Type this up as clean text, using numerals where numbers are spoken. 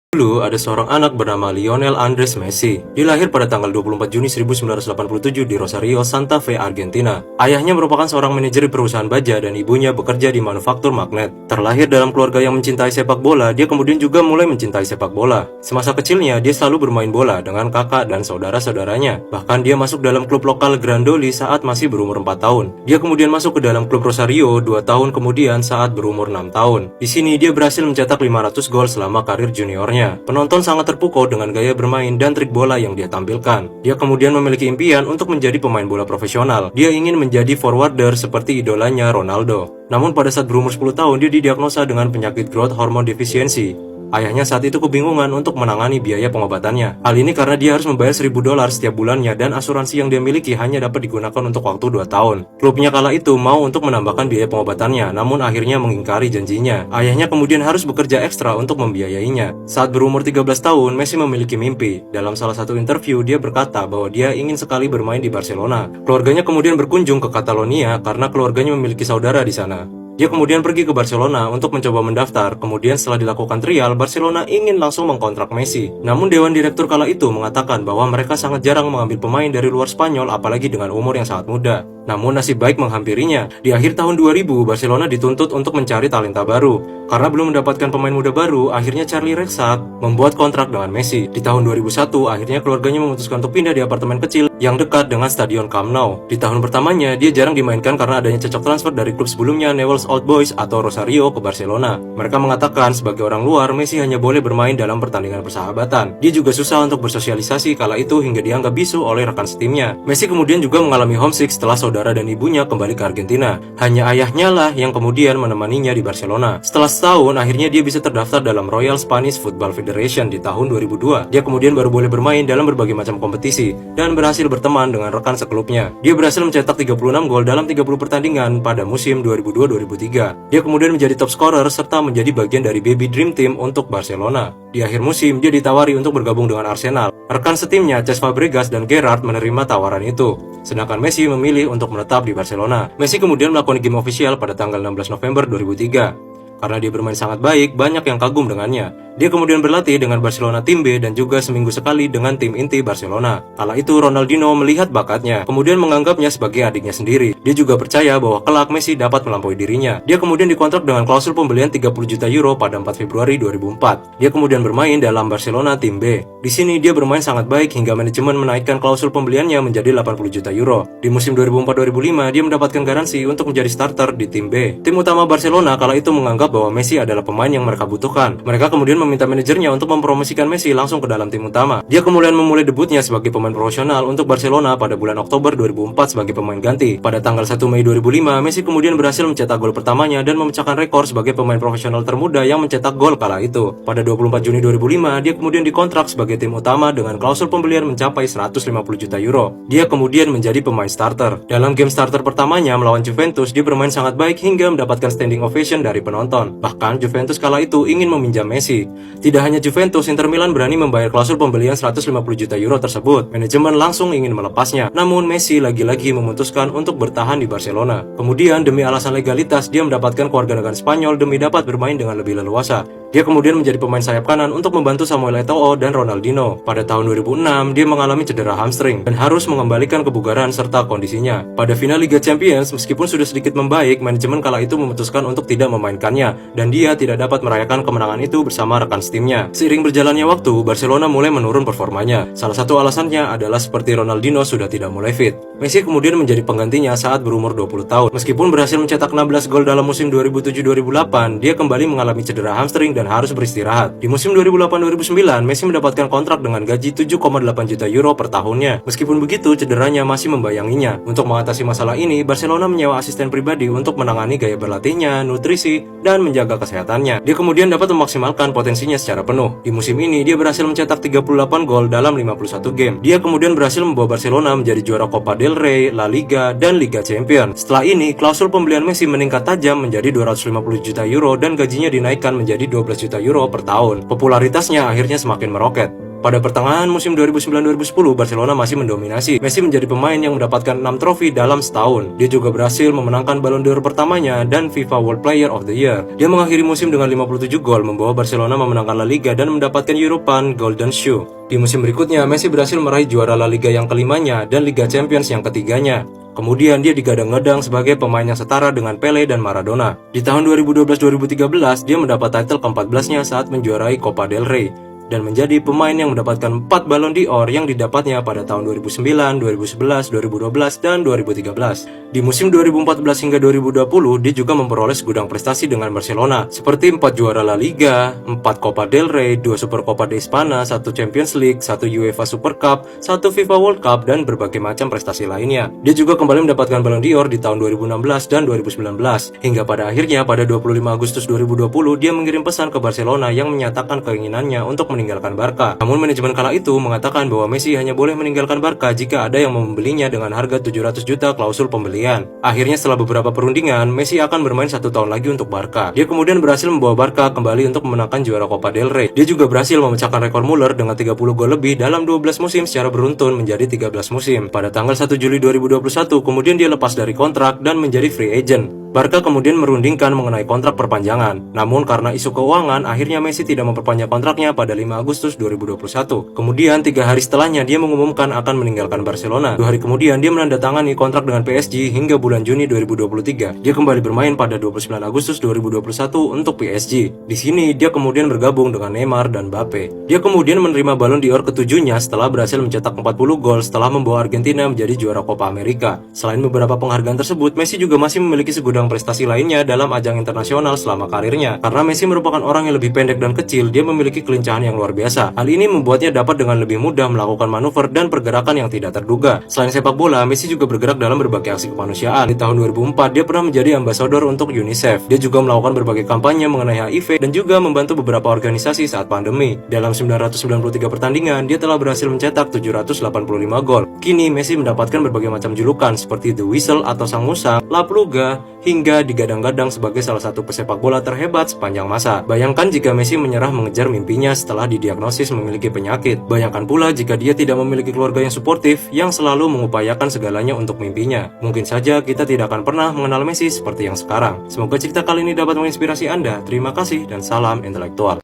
Dulu ada seorang anak bernama Lionel Andres Messi. Dia lahir pada tanggal 24 Juni 1987 di Rosario, Santa Fe, Argentina. Ayahnya merupakan seorang manajer di perusahaan baja dan ibunya bekerja di manufaktur magnet. Terlahir dalam keluarga yang mencintai sepak bola, dia kemudian juga mulai mencintai sepak bola. Semasa kecilnya, dia selalu bermain bola dengan kakak dan saudara-saudaranya. Bahkan dia masuk dalam klub lokal Grandoli saat masih berumur 4 tahun. Dia kemudian masuk ke dalam klub Rosario 2 tahun kemudian saat berumur 6 tahun. Di sini dia berhasil mencetak 500 gol selama karir juniornya. Penonton sangat terpukau dengan gaya bermain dan trik bola yang dia tampilkan. Dia kemudian memiliki impian untuk menjadi pemain bola profesional. Dia ingin menjadi forwarder seperti idolanya Ronaldo. Namun pada saat berumur 10 tahun, dia didiagnosa dengan penyakit growth hormone deficiency. Ayahnya saat itu kebingungan untuk menangani biaya pengobatannya. Hal ini karena dia harus membayar $1.000 setiap bulannya dan asuransi yang dia miliki hanya dapat digunakan untuk waktu 2 tahun. Klubnya kala itu mau untuk menambahkan biaya pengobatannya, namun akhirnya mengingkari janjinya. Ayahnya kemudian harus bekerja ekstra untuk membiayainya. Saat berumur 13 tahun, Messi memiliki mimpi. Dalam salah satu interview, dia berkata bahwa dia ingin sekali bermain di Barcelona. Keluarganya kemudian berkunjung ke Catalonia karena keluarganya memiliki saudara di sana. Dia kemudian pergi ke Barcelona untuk mencoba mendaftar. Kemudian setelah dilakukan trial, Barcelona ingin langsung mengkontrak Messi. Namun Dewan Direktur kala itu mengatakan bahwa mereka sangat jarang mengambil pemain dari luar Spanyol apalagi dengan umur yang sangat muda. Namun nasib baik menghampirinya. Di akhir tahun 2000, Barcelona dituntut untuk mencari talenta baru. Karena belum mendapatkan pemain muda baru, akhirnya Charlie Rexach membuat kontrak dengan Messi. Di tahun 2001, akhirnya keluarganya memutuskan untuk pindah di apartemen kecil yang dekat dengan Stadion Camp Nou. Di tahun pertamanya, dia jarang dimainkan karena adanya cocok transfer dari klub sebelumnya Newell's Old Boys atau Rosario ke Barcelona. Mereka mengatakan sebagai orang luar, Messi hanya boleh bermain dalam pertandingan persahabatan. Dia juga susah untuk bersosialisasi kala itu hingga dianggap bisu oleh rekan setimnya. Messi kemudian juga mengalami homesick setelah saudara dan ibunya kembali ke Argentina. Hanya ayahnya lah yang kemudian menemaninya di Barcelona. Setelah setahun, akhirnya dia bisa terdaftar dalam Royal Spanish Football Federation di tahun 2002. Dia kemudian baru boleh bermain dalam berbagai macam kompetisi dan berhasil berteman dengan rekan seklubnya. Dia berhasil mencetak 36 gol dalam 30 pertandingan pada musim 2002-2003. Dia kemudian menjadi top scorer serta menjadi bagian dari Baby Dream Team untuk Barcelona. Di akhir musim, dia ditawari untuk bergabung dengan Arsenal. Rekan setimnya Cesc Fabregas dan Gerrard menerima tawaran itu. Sedangkan Messi memilih untuk menetap di Barcelona. Messi kemudian melakukan game official pada tanggal 16 November 2003. Karena dia bermain sangat baik, banyak yang kagum dengannya. Dia kemudian berlatih dengan Barcelona tim B dan juga seminggu sekali dengan tim inti Barcelona. Kala itu Ronaldinho melihat bakatnya, kemudian menganggapnya sebagai adiknya sendiri. Dia juga percaya bahwa kelak Messi dapat melampaui dirinya. Dia kemudian dikontrak dengan klausul pembelian 30 juta euro pada 4 Februari 2004. Dia kemudian bermain dalam Barcelona tim B. Di sini dia bermain sangat baik hingga manajemen menaikkan klausul pembeliannya menjadi 80 juta euro. Di musim 2004-2005 dia mendapatkan garansi untuk menjadi starter di tim B. Tim utama Barcelona kala itu menganggap bahwa Messi adalah pemain yang mereka butuhkan. Mereka kemudian meminta manajernya untuk mempromosikan Messi langsung ke dalam tim utama. Dia kemudian memulai debutnya sebagai pemain profesional untuk Barcelona pada bulan Oktober 2004 sebagai pemain ganti. Pada tanggal 1 Mei 2005, Messi kemudian berhasil mencetak gol pertamanya dan memecahkan rekor sebagai pemain profesional termuda yang mencetak gol kala itu. Pada 24 Juni 2005, dia kemudian dikontrak sebagai tim utama dengan klausul pembelian mencapai 150 juta euro. Dia kemudian menjadi pemain starter. Dalam game starter pertamanya melawan Juventus, dia bermain sangat baik hingga mendapatkan standing ovation dari penonton. Bahkan Juventus kala itu ingin meminjam Messi. Tidak hanya Juventus, Inter Milan berani membayar klausul pembelian 150 juta euro tersebut. Manajemen langsung ingin melepasnya. Namun Messi lagi-lagi memutuskan untuk bertahan di Barcelona. Kemudian demi alasan legalitas, dia mendapatkan kewarganegaraan Spanyol demi dapat bermain dengan lebih leluasa. Dia kemudian menjadi pemain sayap kanan untuk membantu Samuel Eto'o dan Ronaldinho. Pada tahun 2006, dia mengalami cedera hamstring dan harus mengembalikan kebugaran serta kondisinya. Pada final Liga Champions, meskipun sudah sedikit membaik, manajemen kala itu memutuskan untuk tidak memainkannya dan dia tidak dapat merayakan kemenangan itu bersama rekan setimnya. Seiring berjalannya waktu, Barcelona mulai menurun performanya. Salah satu alasannya adalah seperti Ronaldinho sudah tidak mulai fit. Messi kemudian menjadi penggantinya saat berumur 20 tahun. Meskipun berhasil mencetak 16 gol dalam musim 2007-2008, dia kembali mengalami cedera hamstring dan harus beristirahat. Di musim 2008-2009, Messi mendapatkan kontrak dengan gaji 7,8 juta euro per tahunnya. Meskipun begitu, cederanya masih membayanginya. Untuk mengatasi masalah ini, Barcelona menyewa asisten pribadi untuk menangani gaya berlatihnya, nutrisi, dan menjaga kesehatannya. Dia kemudian dapat memaksimalkan potensinya secara penuh. Di musim ini, dia berhasil mencetak 38 gol dalam 51 game. Dia kemudian berhasil membawa Barcelona menjadi juara Copa del Rey, La Liga, dan Liga Champions. Setelah ini, klausul pembelian Messi meningkat tajam menjadi 250 juta euro dan gajinya dinaikkan menjadi 12 juta euro per tahun. Popularitasnya akhirnya semakin meroket. Pada pertengahan musim 2009-2010, Barcelona masih mendominasi. Messi menjadi pemain yang mendapatkan 6 trofi dalam setahun. Dia juga berhasil memenangkan Ballon d'Or pertamanya dan FIFA World Player of the Year. Dia mengakhiri musim dengan 57 gol, membawa Barcelona memenangkan La Liga dan mendapatkan European Golden Shoe. Di musim berikutnya, Messi berhasil meraih juara La Liga yang kelimanya dan Liga Champions yang ketiganya. Kemudian dia digadang-gadang sebagai pemain yang setara dengan Pele dan Maradona. Di tahun 2012-2013, dia mendapat title ke-14-nya saat menjuarai Copa del Rey dan menjadi pemain yang mendapatkan 4 Ballon d'Or yang didapatnya pada tahun 2009, 2011, 2012, dan 2013. Di musim 2014 hingga 2020, dia juga memperoleh segudang prestasi dengan Barcelona, seperti 4 juara La Liga, 4 Copa del Rey, 2 Supercopa de España, 1 Champions League, 1 UEFA Super Cup, 1 FIFA World Cup, dan berbagai macam prestasi lainnya. Dia juga kembali mendapatkan Ballon d'Or di tahun 2016 dan 2019, hingga pada akhirnya pada 25 Agustus 2020, dia mengirim pesan ke Barcelona yang menyatakan keinginannya untuk meninggalkan Barca. Namun manajemen kala itu mengatakan bahwa Messi hanya boleh meninggalkan Barca jika ada yang membelinya dengan harga 700 juta klausul pembelian. Akhirnya setelah beberapa perundingan, Messi akan bermain 1 tahun lagi untuk Barca. Dia kemudian berhasil membawa Barca kembali untuk memenangkan juara Copa del Rey. Dia juga berhasil memecahkan rekor Muller dengan 30 gol lebih dalam 12 musim secara beruntun menjadi 13 musim. Pada tanggal 1 Juli 2021, kemudian dia lepas dari kontrak dan menjadi free agent. Barca kemudian merundingkan mengenai kontrak perpanjangan. Namun karena isu keuangan, akhirnya Messi tidak memperpanjang kontraknya pada 5 Agustus 2021. Kemudian 3 hari setelahnya dia mengumumkan akan meninggalkan Barcelona. 2 hari kemudian dia menandatangani kontrak dengan PSG hingga bulan Juni 2023. Dia kembali bermain pada 29 Agustus 2021 untuk PSG. Di sini dia kemudian bergabung dengan Neymar dan Mbappe. Dia kemudian menerima Ballon d'Or ke-7-nya setelah berhasil mencetak 40 gol setelah membawa Argentina menjadi juara Copa America. Selain beberapa penghargaan tersebut, Messi juga masih memiliki segudang prestasi lainnya dalam ajang internasional selama karirnya. Karena Messi merupakan orang yang lebih pendek dan kecil, dia memiliki kelincahan yang luar biasa. Hal ini membuatnya dapat dengan lebih mudah melakukan manuver dan pergerakan yang tidak terduga. Selain sepak bola, Messi juga bergerak dalam berbagai aksi kemanusiaan. Di tahun 2004, dia pernah menjadi ambasador untuk UNICEF. Dia juga melakukan berbagai kampanye mengenai HIV dan juga membantu beberapa organisasi saat pandemi. Dalam 993 pertandingan, dia telah berhasil mencetak 785 gol. Kini Messi mendapatkan berbagai macam julukan seperti The Whistle atau Sang Musang, La Pluga, hingga digadang-gadang sebagai salah satu pesepak bola terhebat sepanjang masa. Bayangkan jika Messi menyerah mengejar mimpinya setelah didiagnosis memiliki penyakit. Bayangkan pula jika dia tidak memiliki keluarga yang suportif yang selalu mengupayakan segalanya untuk mimpinya. Mungkin saja kita tidak akan pernah mengenal Messi seperti yang sekarang. Semoga cerita kali ini dapat menginspirasi Anda. Terima kasih dan salam intelektual.